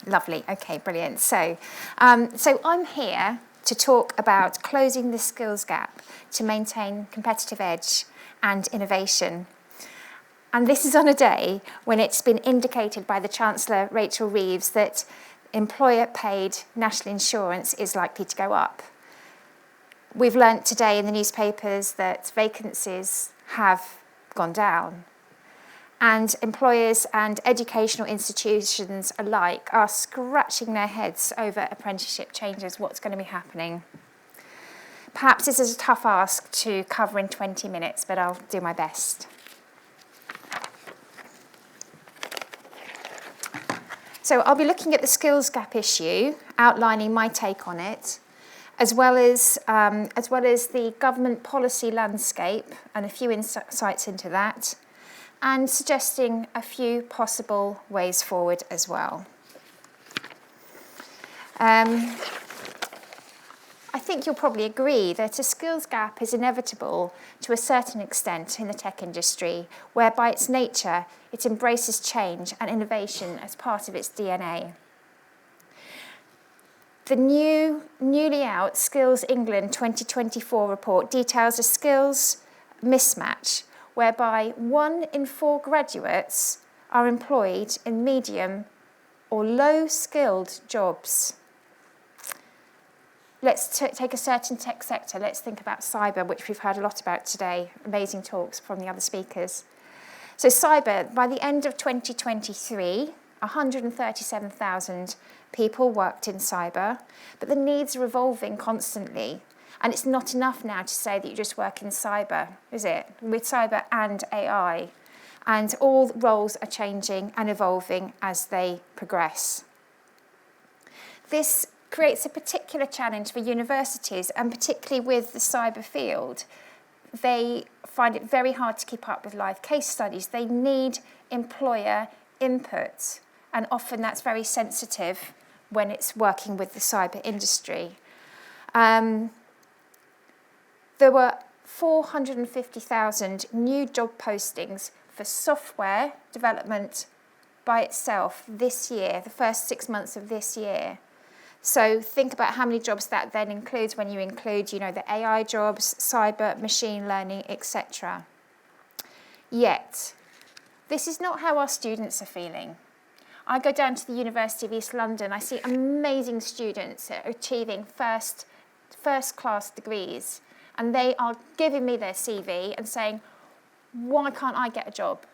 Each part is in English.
Lovely. Okay, brilliant. So I'm here to talk about closing the skills gap to maintain competitive edge and innovation. And this is on a day when it's been indicated by the Chancellor, Rachel Reeves, that employer-paid national insurance is likely to go up. We've learnt today in the newspapers that vacancies have gone down. And employers and educational institutions alike are scratching their heads over apprenticeship changes, what's going to be happening. Perhaps this is a tough ask to cover in 20 minutes, but I'll do my best. So I'll be looking at the skills gap issue, outlining my take on it, as well as the government policy landscape and a few insights into that, and suggesting a few possible ways forward as well. I think you'll probably agree that a skills gap is inevitable to a certain extent in the tech industry, where by its nature it embraces change and innovation as part of its DNA. The newly out Skills England 2024 report details a skills mismatch whereby 1 in 4 graduates are employed in medium or low-skilled jobs. Let's take a certain tech sector. Let's think about cyber, which we've heard a lot about today. Amazing talks from the other speakers. So cyber, by the end of 2023, 137,000 people worked in cyber, but the needs are evolving constantly. And it's not enough now to say that you just work in cyber, is it? With cyber and AI. And all roles are changing and evolving as they progress. This creates a particular challenge for universities, and particularly with the cyber field. They find it very hard to keep up with live case studies. They need employer input, and often that's very sensitive when it's working with the cyber industry. There were 450,000 new job postings for software development by itself this year, the first 6 months of this year. So think about how many jobs that then includes when you include, the AI jobs, cyber, machine learning, etc. Yet, this is not how our students are feeling. I go down to the University of East London, I see amazing students achieving first-class degrees, and they are giving me their CV and saying, why can't I get a job?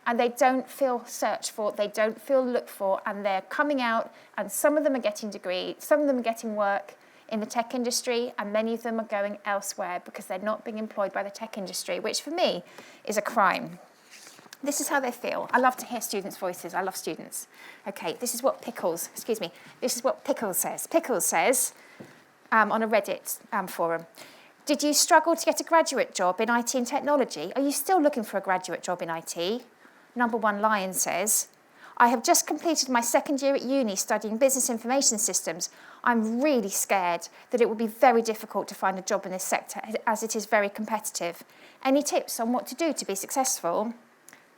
And they don't feel searched for, they don't feel looked for, and they're coming out, and some of them are getting degrees, some of them are getting work in the tech industry, and many of them are going elsewhere because they're not being employed by the tech industry, which for me is a crime. This is how they feel. I love to hear students' voices. I love students. Okay, this is what Pickles says. Pickles says, on a Reddit forum, did you struggle to get a graduate job in IT and technology? Are you still looking for a graduate job in IT? Number 1 Lion says, I have just completed my second year at uni studying business information systems. I'm really scared that it will be very difficult to find a job in this sector as it is very competitive. Any tips on what to do to be successful?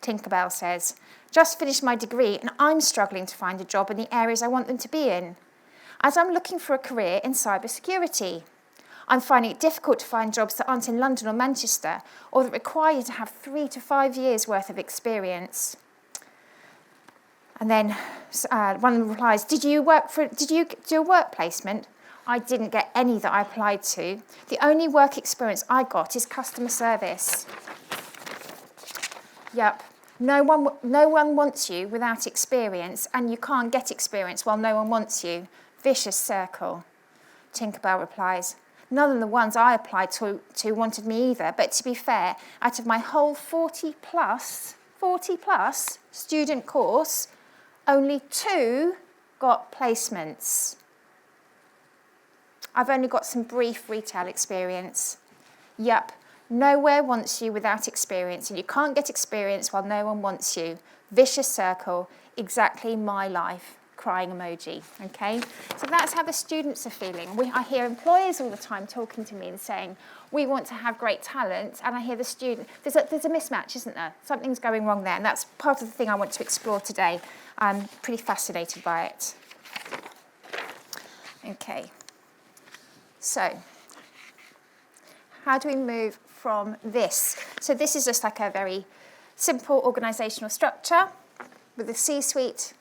Tinkerbell says, just finished my degree and I'm struggling to find a job in the areas I want them to be in, as I'm looking for a career in cybersecurity. I'm finding it difficult to find jobs that aren't in London or Manchester, or that require you to have 3 to 5 years worth of experience. And then one of them replies, did you do a work placement? I didn't get any that I applied to. The only work experience I got is customer service. Yep, no one wants you without experience, and you can't get experience while no one wants you. Vicious circle. Tinkerbell replies, none of the ones I applied to wanted me either, but to be fair, out of my whole 40 plus student course, only 2 got placements. I've only got some brief retail experience. Yep, nowhere wants you without experience, and you can't get experience while no one wants you. Vicious circle, exactly my life. crying emoji, okay? So that's how the students are feeling. I hear employers all the time talking to me and saying, we want to have great talent, and I hear the student, there's a mismatch, isn't there? Something's going wrong there, and that's part of the thing I want to explore today. I'm pretty fascinated by it. Okay, so how do we move from this? So this is just like a very simple organisational structure with the C-suite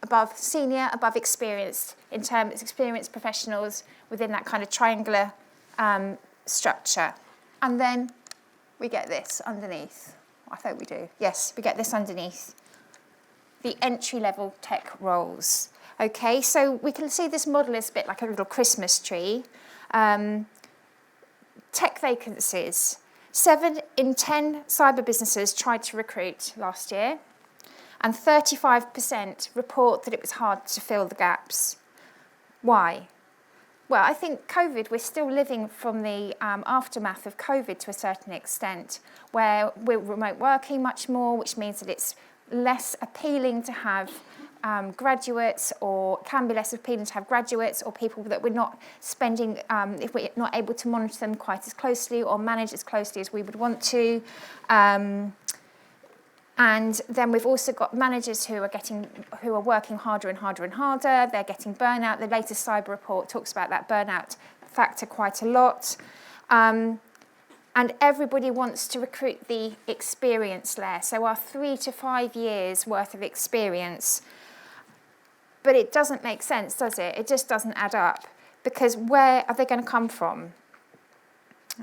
above senior, above experienced, in terms of experienced professionals within that kind of triangular structure. And then we get this underneath. I think we do. Yes, we get this underneath. The entry-level tech roles. Okay, so we can see this model is a bit like a little Christmas tree. Tech vacancies. 7 in 10 cyber businesses tried to recruit last year, and 35% report that it was hard to fill the gaps. Why? Well, I think COVID, we're still living from the aftermath of COVID to a certain extent, where we're remote working much more, which means that it's less appealing to have graduates, or can be less appealing to have graduates or people that we're not spending, if we're not able to monitor them quite as closely or manage as closely as we would want to. And then we've also got managers who are working harder and harder and harder. They're getting burnout. The latest cyber report talks about that burnout factor quite a lot. And everybody wants to recruit the experience layer, so our 3 to 5 years worth of experience. But it doesn't make sense, does it? It just doesn't add up, because where are they going to come from?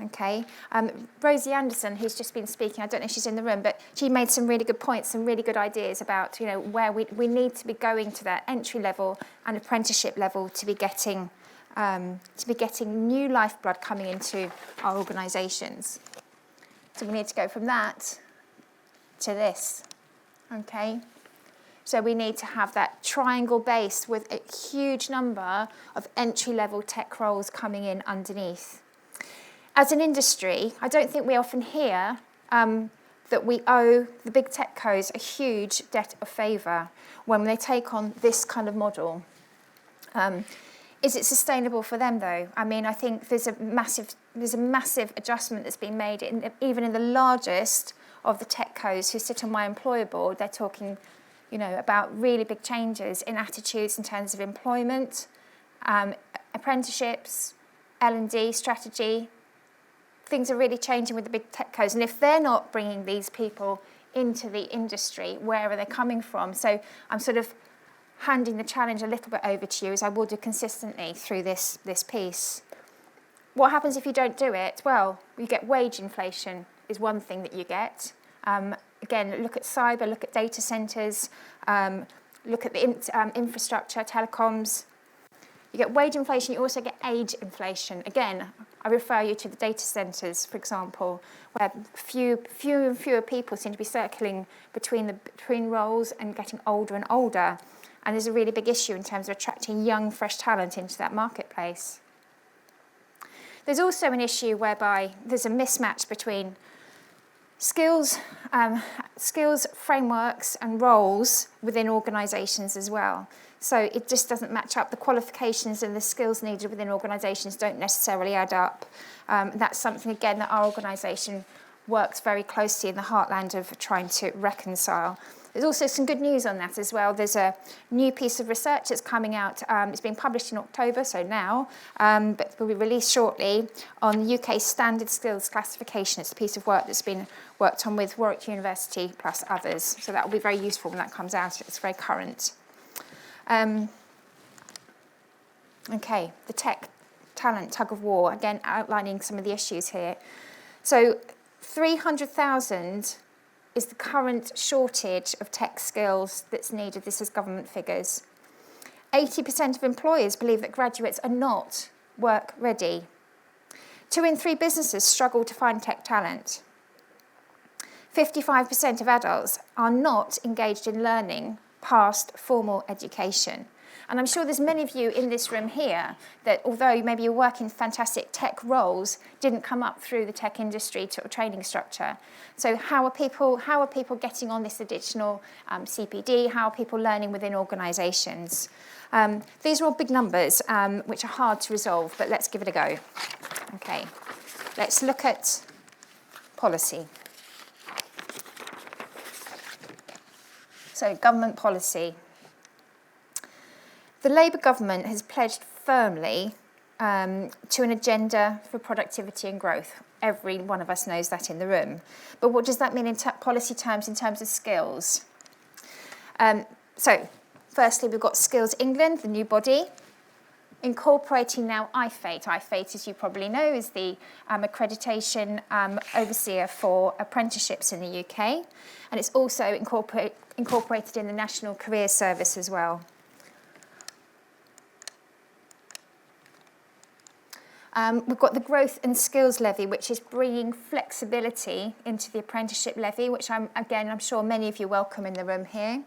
Okay, Rosie Anderson, who's just been speaking, I don't know if she's in the room, but she made some really good points, some really good ideas about, where we need to be going to that entry level and apprenticeship level to be getting new lifeblood coming into our organisations. So we need to go from that to this. Okay. So we need to have that triangle base with a huge number of entry-level tech roles coming in underneath. As an industry, I don't think we often hear that we owe the big tech co's a huge debt of favour when they take on this kind of model. Is it sustainable for them, though? I mean, I think there's a massive adjustment that's been made, even in the largest of the tech co's who sit on my employer board. They're talking about really big changes in attitudes in terms of employment, apprenticeships, L&D strategy. Things are really changing with the big tech co's. And if they're not bringing these people into the industry, where are they coming from? So I'm sort of handing the challenge a little bit over to you, as I will do consistently through this piece. What happens if you don't do it? Well, you get wage inflation is one thing that you get. Again, look at cyber, look at data centres, look at the infrastructure, telecoms. You get wage inflation, you also get age inflation. Again, I refer you to the data centres, for example, where fewer and fewer people seem to be circling between roles and getting older and older. And there's a really big issue in terms of attracting young, fresh talent into that marketplace. There's also an issue whereby there's a mismatch between skills frameworks and roles within organisations as well. So it just doesn't match up. The qualifications and the skills needed within organisations don't necessarily add up. That's something, again, that our organisation works very closely in the heartland of trying to reconcile. There's also some good news on that as well. There's a new piece of research that's coming out. It's being published in October, so now, but will be released shortly, on the UK Standard Skills Classification. It's a piece of work that's been worked on with Warwick University plus others. So that will be very useful when that comes out. It's very current. Okay, the tech talent tug of war, again, outlining some of the issues here. So 300,000 is the current shortage of tech skills that's needed. This is government figures. 80% of employers believe that graduates are not work ready. 2 in 3 businesses struggle to find tech talent. 55% of adults are not engaged in learning past formal education. And I'm sure there's many of you in this room here that, although maybe you're working fantastic tech roles, didn't come up through the tech industry training structure. So how are people getting on this additional CPD? How are people learning within organisations? These are all big numbers, which are hard to resolve, but let's give it a go. Okay, let's look at policy. So, government policy. The Labour government has pledged firmly to an agenda for productivity and growth. Every one of us knows that in the room. But what does that mean in policy terms, in terms of skills? So, firstly, we've got Skills England, the new body, incorporating now IFATE. IFATE, as you probably know, is the accreditation overseer for apprenticeships in the UK. And it's also incorporated in the National Careers Service as well. We've got the Growth and Skills Levy, which is bringing flexibility into the apprenticeship levy, which I'm sure many of you welcome in the room here.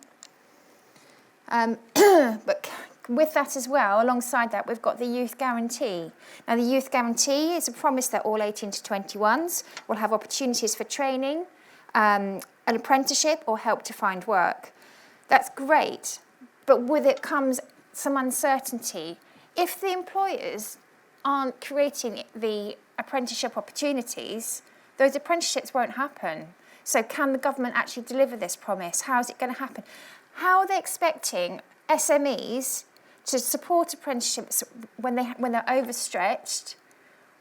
But with that as well, alongside that, we've got the Youth Guarantee. Now, the Youth Guarantee is a promise that all 18 to 21s will have opportunities for training, an apprenticeship, or help to find work. That's great, but with it comes some uncertainty. If the employers aren't creating the apprenticeship opportunities, those apprenticeships won't happen. So can the government actually deliver this promise? How is it going to happen? How are they expecting SMEs to support apprenticeships when they're overstretched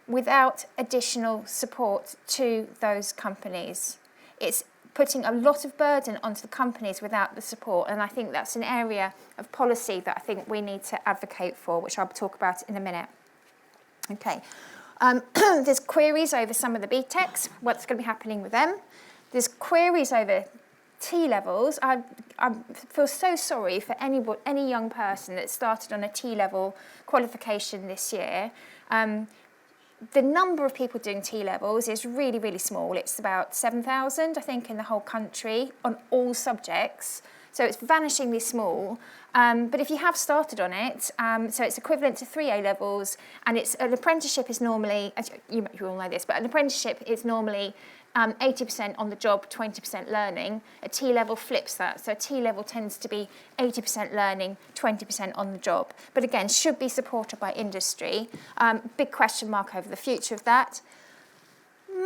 without additional support to those companies? It's putting a lot of burden onto the companies without the support, and I think that's an area of policy that I think we need to advocate for, which I'll talk about in a minute. Okay, there's queries over some of the BTECs, what's going to be happening with them. There's queries over T-levels. I feel so sorry for any young person that started on a T-level qualification this year. The number of people doing T-levels is really, really small. It's about 7,000, I think, in the whole country on all subjects. So it's vanishingly small. But if you have started on it, so it's equivalent to 3 A-levels, and an apprenticeship is normally, as you all know this, but an apprenticeship is normally 80% on the job, 20% learning. A T-level flips that. So a T-level tends to be 80% learning, 20% on the job. But again, should be supported by industry. Big question mark over the future of that.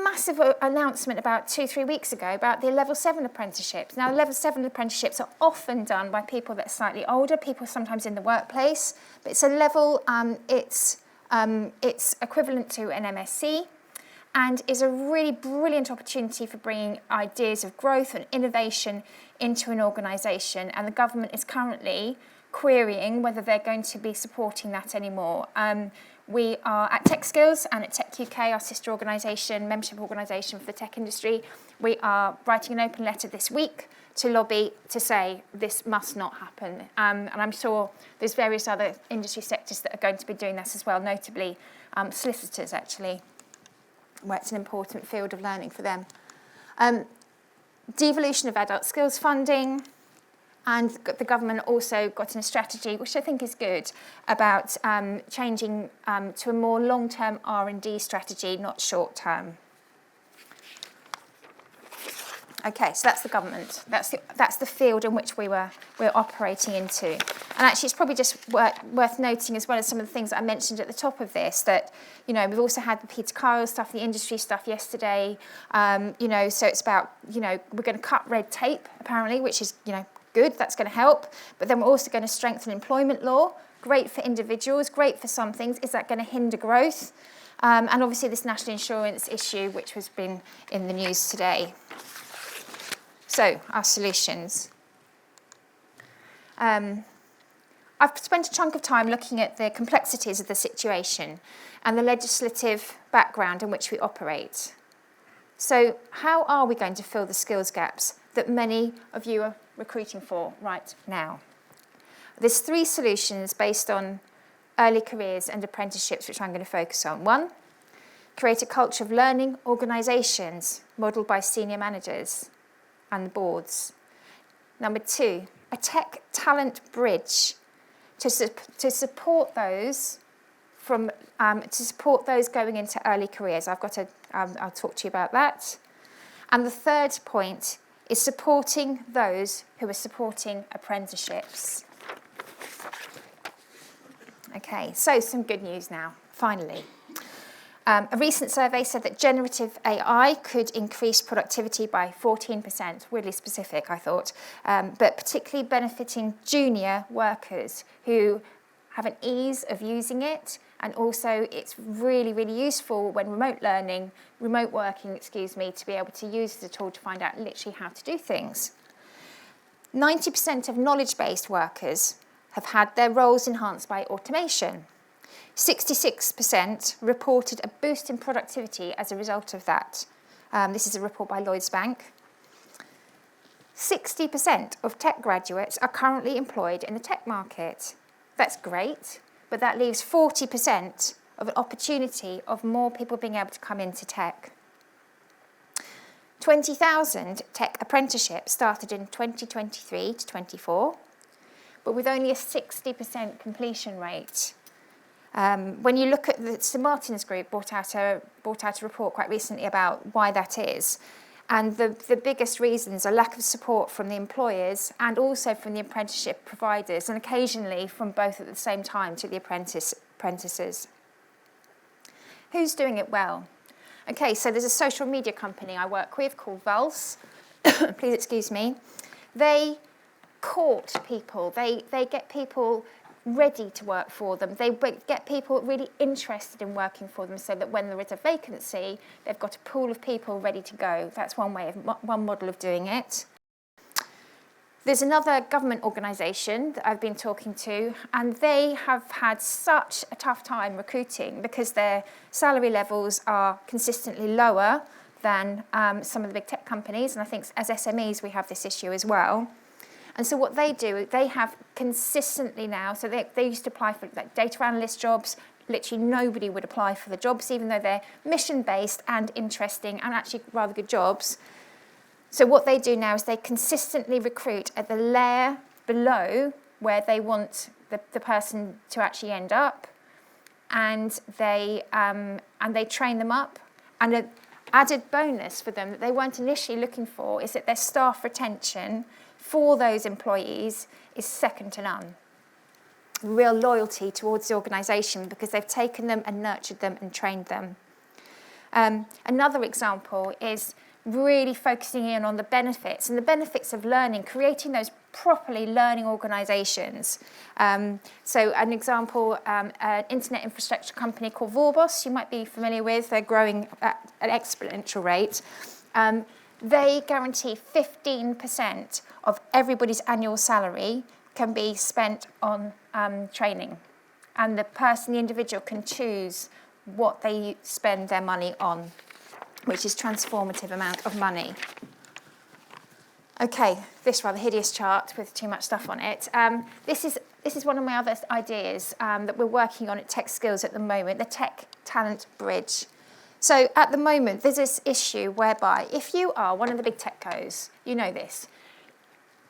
Massive announcement about 2-3 weeks ago about the level 7 apprenticeships. Now, level 7 apprenticeships are often done by people that are slightly older, people sometimes in the workplace, but it's a level, it's equivalent to an MSc, and is a really brilliant opportunity for bringing ideas of growth and innovation into an organisation. And the government is currently querying whether they're going to be supporting that anymore. We are at Tech Skills and at Tech UK, our sister organisation, membership organisation for the tech industry. We are writing an open letter this week to lobby to say this must not happen. And I'm sure there's various other industry sectors that are going to be doing that as well, notably solicitors, actually, where it's an important field of learning for them. Devolution of adult skills funding, and the government also got in a strategy, which I think is good, about changing to a more long-term R&D strategy, not short-term. Okay, so that's the government. That's the field in which we're operating into. And actually, it's probably just worth noting, as well as some of the things that I mentioned at the top of this, that we've also had the Peter Kyle stuff, the industry stuff yesterday. So it's about we're going to cut red tape apparently, which is good. That's going to help. But then we're also going to strengthen employment law. Great for individuals. Great for some things. Is that going to hinder growth? And obviously this national insurance issue, which has been in the news today. So, our solutions. I've spent a chunk of time looking at the complexities of the situation and the legislative background in which we operate. So, how are we going to fill the skills gaps that many of you are recruiting for right now? There's 3 solutions based on early careers and apprenticeships, which I'm going to focus on. 1, create a culture of learning organisations modelled by senior managers and the boards. Number 2, a tech talent bridge to support those going into early careers. I'll talk to you about that. And the third point is supporting those who are supporting apprenticeships. Okay, so some good news now, finally. A recent survey said that generative AI could increase productivity by 14%, weirdly specific, I thought, but particularly benefiting junior workers who have an ease of using it, and also it's really, really useful when remote working, to be able to use the tool to find out literally how to do things. 90% of knowledge-based workers have had their roles enhanced by automation. 66% reported a boost in productivity as a result of that. This is a report by Lloyds Bank. 60% of tech graduates are currently employed in the tech market. That's great, but that leaves 40% of an opportunity of more people being able to come into tech. 20,000 tech apprenticeships started in 2023 to 24, but with only a 60% completion rate. When you look at the St Martin's Group brought out a report quite recently about why that is, and the biggest reasons are lack of support from the employers and also from the apprenticeship providers, and occasionally from both at the same time to the apprentices. Who's doing it well? Okay, so there's a social media company I work with called Vals. Please excuse me. They court people. They get people ready to work for them. They get people really interested in working for them so that when there is a vacancy, they've got a pool of people ready to go. That's one model of doing it. There's another government organisation that I've been talking to, and they have had such a tough time recruiting because their salary levels are consistently lower than some of the big tech companies, and I think as SMEs we have this issue as well. And so what they do, they have consistently now, so they used to apply for like data analyst jobs. Literally nobody would apply for the jobs, even though they're mission-based and interesting and actually rather good jobs. So what they do now is they consistently recruit at the layer below where they want the person to actually end up, and they train them up. And an added bonus for them that they weren't initially looking for is that their staff retention for those employees is second to none. Real loyalty towards the organisation because they've taken them and nurtured them and trained them. Another example is really focusing in on the benefits and the benefits of learning, creating those properly learning organisations. So an example, an internet infrastructure company called Vorbos, you might be familiar with. They're growing at an exponential rate. They guarantee 15% of everybody's annual salary can be spent on training. And the individual can choose what they spend their money on, which is transformative amount of money. Okay, this rather hideous chart with too much stuff on it. This is one of my other ideas that we're working on at Tech Skills at the moment, the Tech Talent Bridge. So at the moment, there's this issue whereby if you are one of the big techcos, you know this,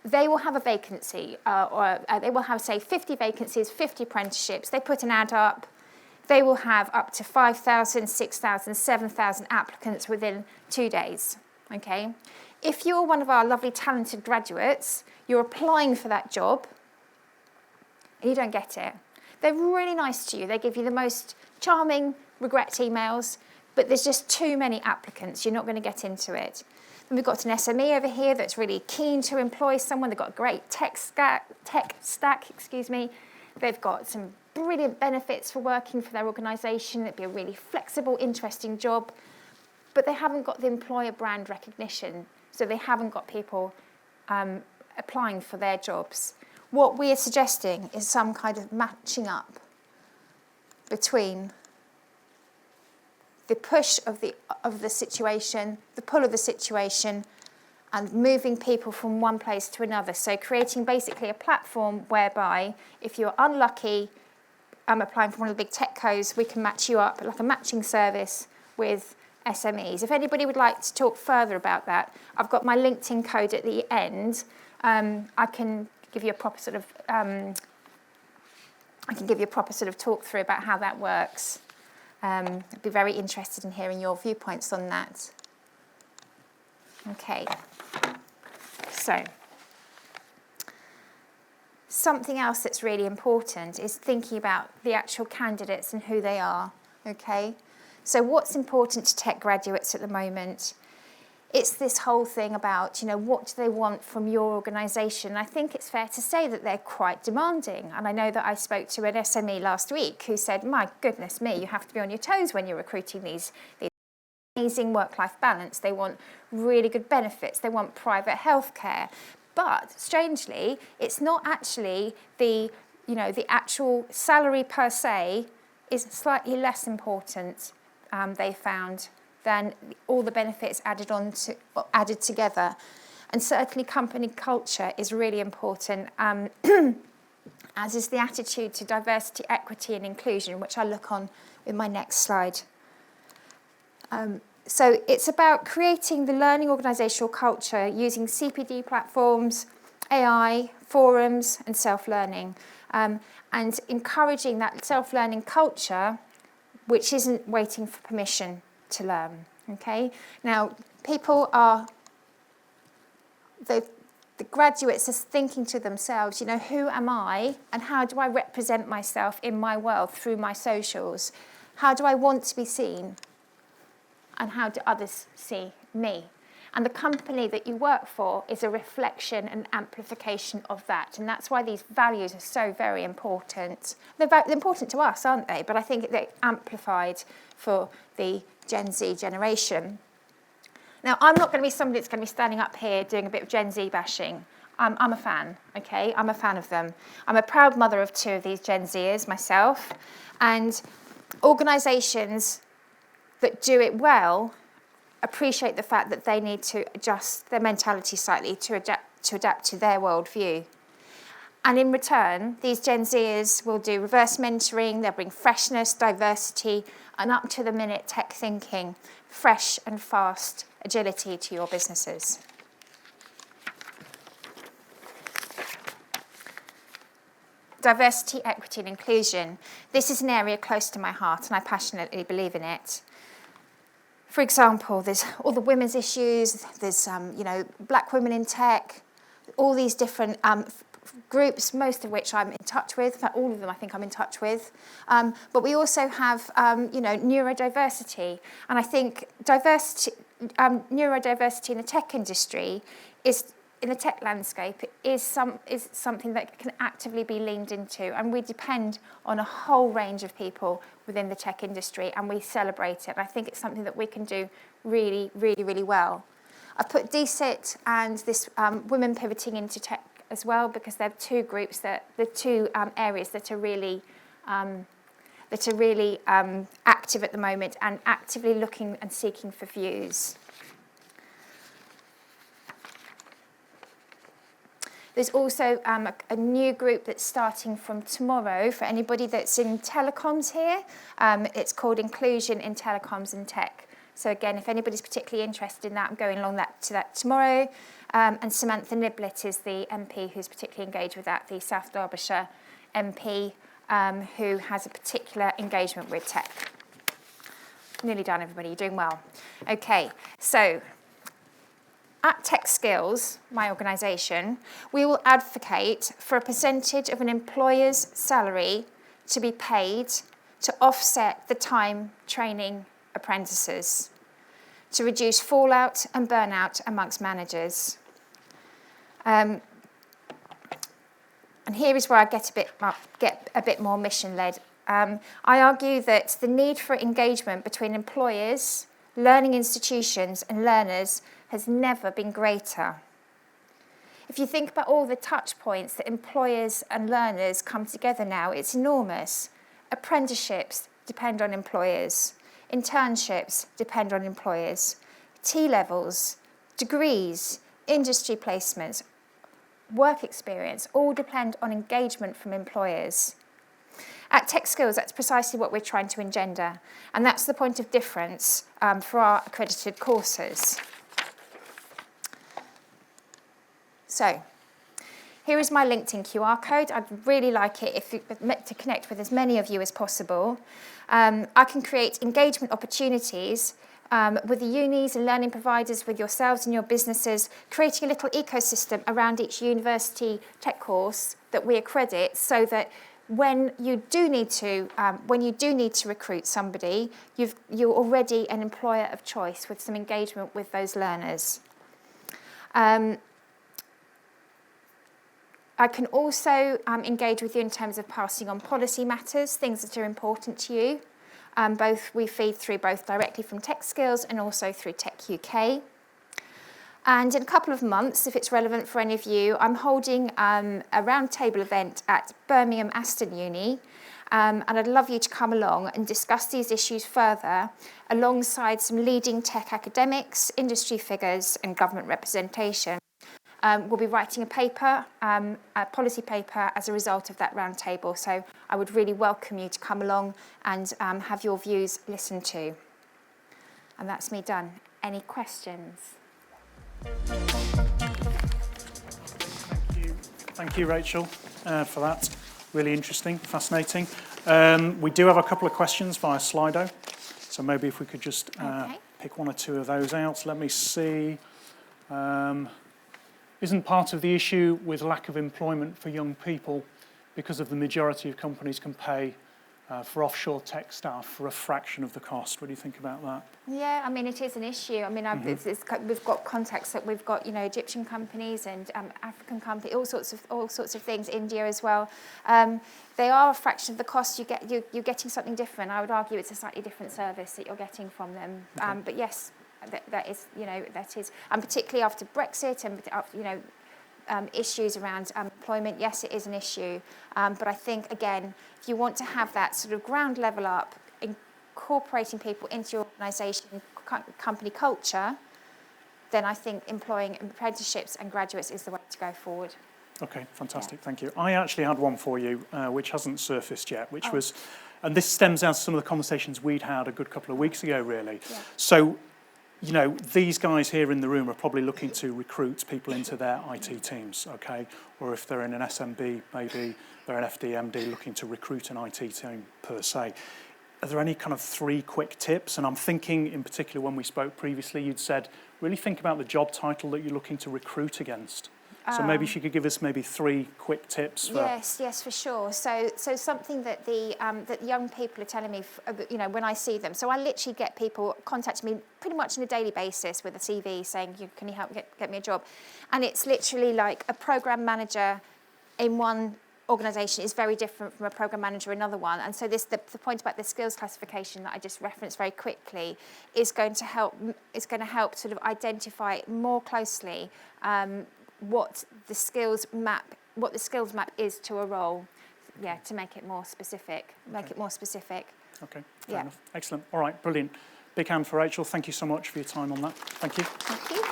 they will have a vacancy, or they will have, say, 50 vacancies, 50 apprenticeships. They put an ad up. They will have up to 5,000, 6,000, 7,000 applicants within 2 days, okay? If you're one of our lovely talented graduates, you're applying for that job, and you don't get it. They're really nice to you. They give you the most charming regret emails, but there's just too many applicants. You're not going to get into it. And we've got an SME over here that's really keen to employ someone. They've got a great tech stack. They've got some brilliant benefits for working for their organisation. It'd be a really flexible, interesting job. But they haven't got the employer brand recognition, so they haven't got people applying for their jobs. What we are suggesting is some kind of matching up between the push of the situation, the pull of the situation, and moving people from one place to another. So creating basically a platform whereby if you're unlucky applying for one of the big techcos, we can match you up like a matching service with SMEs. If anybody would like to talk further about that, I've got my LinkedIn code at the end. I can give you a proper sort of I can give you a proper sort of talk through about how that works. I'd be very interested in hearing your viewpoints on that. Okay, so something else that's really important is thinking about the actual candidates and who they are, okay? So what's important to tech graduates at the moment? It's this whole thing about, what do they want from your organisation? I think it's fair to say that they're quite demanding. And I know that I spoke to an SME last week who said, my goodness me, you have to be on your toes when you're recruiting these amazing work-life balance. They want really good benefits. They want private healthcare. But strangely, it's not actually the actual salary per se is slightly less important, they found, than all the benefits added together. And certainly company culture is really important, as is the attitude to diversity, equity and inclusion, which I'll look on with my next slide. So it's about creating the learning organisational culture using CPD platforms, AI, forums and self-learning, and encouraging that self-learning culture which isn't waiting for permission to learn, okay? Now, people are, the graduates are thinking to themselves, who am I and how do I represent myself in my world through my socials? How do I want to be seen? And how do others see me? And the company that you work for is a reflection and amplification of that. And that's why these values are so very important. They're important to us, aren't they? But I think they're amplified for the Gen Z generation. Now, I'm not going to be somebody that's going to be standing up here doing a bit of Gen Z bashing. I'm a fan, okay? I'm a fan of them. I'm a proud mother of 2 of these Gen Zers myself. And organisations that do it well appreciate the fact that they need to adjust their mentality slightly to adapt to their worldview. And in return, these Gen Zers will do reverse mentoring, they'll bring freshness, diversity, and up-to-the-minute tech thinking, fresh and fast agility to your businesses. Diversity, equity, and inclusion. This is an area close to my heart, and I passionately believe in it. For example, there's all the women's issues, there's, black women in tech, all these different groups, most of which I'm in touch with. In fact, all of them I think I'm in touch with. But we also have, neurodiversity. And I think neurodiversity in the tech industry in the tech landscape is something that can actively be leaned into, and we depend on a whole range of people within the tech industry, and we celebrate it. And I think it's something that we can do really, really, really well. I've put DSIT and this women pivoting into tech as well, because they're 2 groups areas that are really active at the moment and actively looking and seeking for views. There's also a new group that's starting from tomorrow for anybody that's in telecoms here. It's called Inclusion in Telecoms and Tech. So again, if anybody's particularly interested in that, I'm going along to that tomorrow. And Samantha Niblett is the MP who's particularly engaged with that, the South Derbyshire MP, who has a particular engagement with tech. Nearly done, everybody. You're doing well. Okay, so at Tech Skills, my organisation, we will advocate for a percentage of an employer's salary to be paid to offset the time training apprentices, to reduce fallout and burnout amongst managers. And here is where I get a bit more mission-led. I argue that the need for engagement between employers, learning institutions and learners has never been greater. If you think about all the touch points that employers and learners come together now, it's enormous. Apprenticeships depend on employers. Internships depend on employers. T-levels, degrees, industry placements, work experience all depend on engagement from employers. At Tech Skills, that's precisely what we're trying to engender, and that's the point of difference for our accredited courses. So, Here is my LinkedIn QR code. I'd really like it to connect with as many of you as possible. I can create engagement opportunities with the unis and learning providers, with yourselves and your businesses, creating a little ecosystem around each university tech course that we accredit, so that when you do need to recruit somebody, you're already an employer of choice with some engagement with those learners. I can also engage with you in terms of passing on policy matters, things that are important to you. We feed through both directly from Tech Skills and also through Tech UK. And in a couple of months, if it's relevant for any of you, I'm holding a roundtable event at Birmingham Aston Uni. And I'd love you to come along and discuss these issues further alongside some leading tech academics, industry figures and government representation. We'll be writing a paper, a policy paper, as a result of that roundtable. So I would really welcome you to come along and have your views listened to. And that's me done. Any questions? Thank you, Rachel, for that. Really interesting, fascinating. We do have a couple of questions via Slido. So maybe if we could just pick one or two of those out. Let me see. Isn't part of the issue with lack of employment for young people because of the majority of companies can pay for offshore tech staff for a fraction of the cost? What do you think about that? Yeah, I mean, it is an issue. I mean, we've got contacts that we've got, Egyptian companies and African companies, all sorts of things, India as well. They are a fraction of the cost. You're getting something different. I would argue it's a slightly different service that you're getting from them. Okay. But yes. That is, and particularly after Brexit and issues around employment, yes, it is an issue. But I think, again, if you want to have that sort of ground level up, incorporating people into your organisation, company culture, then I think employing apprenticeships and graduates is the way to go forward. Okay, fantastic, thank you. I actually had one for you, which hasn't surfaced yet, which was, and this stems out of some of the conversations we'd had a good couple of weeks ago, really. Yeah. So, these guys here in the room are probably looking to recruit people into their IT teams, okay? Or if they're in an SMB, maybe they're an FDMD looking to recruit an IT team per se. Are there any kind of 3 quick tips? And I'm thinking, in particular, when we spoke previously, you'd said, really think about the job title that you're looking to recruit against. So maybe if you could give us maybe 3 quick tips. Yes, for sure. So something that that young people are telling me, when I see them. So I literally get people contacting me pretty much on a daily basis with a CV saying, can you help get me a job? And it's literally like a program manager in one organisation is very different from a program manager in another one. And so the point about the skills classification that I just referenced very quickly is going to help sort of identify more closely what the skills map is to a role, to make it more specific. Okay, fair enough. Excellent. All right, brilliant. Big hand for Rachel. Thank you so much for your time on that. Thank you. Thank you.